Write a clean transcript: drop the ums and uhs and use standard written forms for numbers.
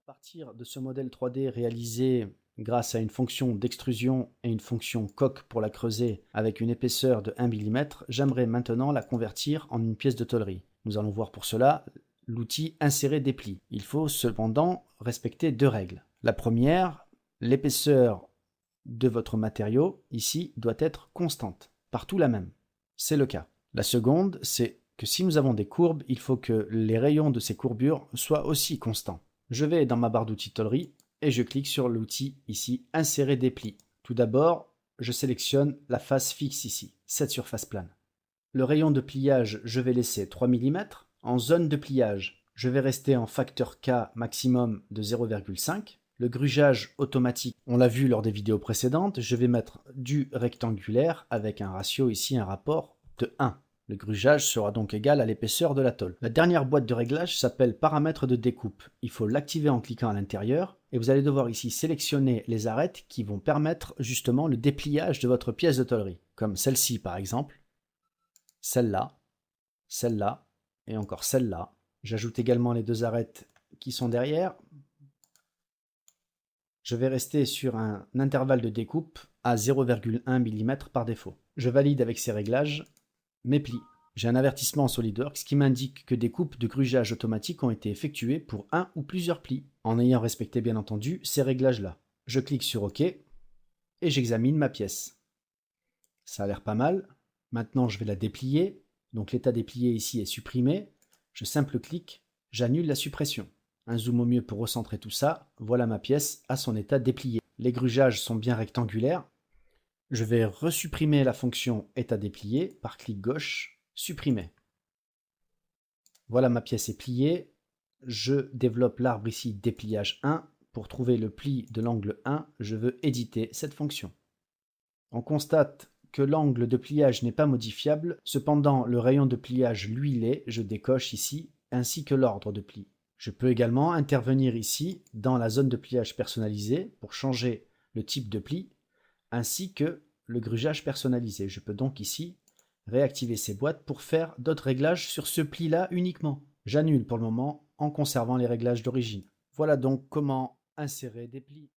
À partir de ce modèle 3D réalisé grâce à une fonction d'extrusion et une fonction coque pour la creuser avec une épaisseur de 1 mm, j'aimerais maintenant la convertir en une pièce de tôlerie. Nous allons voir pour cela l'outil insérer des plis. Il faut cependant respecter deux règles. La première, l'épaisseur de votre matériau ici doit être constante, partout la même. C'est le cas. La seconde, c'est que si nous avons des courbes, il faut que les rayons de ces courbures soient aussi constants. Je vais dans ma barre d'outils tôlerie et je clique sur l'outil ici insérer des plis. Tout d'abord, je sélectionne la face fixe ici, cette surface plane. Le rayon de pliage, je vais laisser 3 mm. En zone de pliage, je vais rester en facteur K maximum de 0,5. Le grugeage automatique, on l'a vu lors des vidéos précédentes, je vais mettre du rectangulaire avec un ratio ici, un rapport de 1. Le grugeage sera donc égal à l'épaisseur de la tôle. La dernière boîte de réglage s'appelle paramètres de découpe. Il faut l'activer en cliquant à l'intérieur et vous allez devoir ici sélectionner les arêtes qui vont permettre justement le dépliage de votre pièce de tôlerie, comme celle-ci par exemple, celle-là et encore celle-là. J'ajoute également les deux arêtes qui sont derrière. Je vais rester sur un intervalle de découpe à 0,1 mm par défaut. Je valide avec ces réglages mes plis. J'ai un avertissement en SolidWorks qui m'indique que des coupes de grugeage automatique ont été effectuées pour un ou plusieurs plis, en ayant respecté bien entendu ces réglages-là. Je clique sur OK et j'examine ma pièce. Ça a l'air pas mal. Maintenant, je vais la déplier. Donc l'état déplié ici est supprimé. Je simple clic, j'annule la suppression. Un zoom au mieux pour recentrer tout ça. Voilà ma pièce à son état déplié. Les grugeages sont bien rectangulaires. Je vais resupprimer la fonction état déplié par clic gauche, supprimer. Voilà ma pièce est pliée. Je développe l'arbre ici dépliage 1. Pour trouver le pli de l'angle 1, je veux éditer cette fonction. On constate que l'angle de pliage n'est pas modifiable, cependant le rayon de pliage lui l'est, je décoche ici, ainsi que l'ordre de pli. Je peux également intervenir ici dans la zone de pliage personnalisée pour changer le type de pli, ainsi que le grugeage personnalisé. Je peux donc ici réactiver ces boîtes pour faire d'autres réglages sur ce pli-là uniquement. J'annule pour le moment en conservant les réglages d'origine. Voilà donc comment insérer des plis.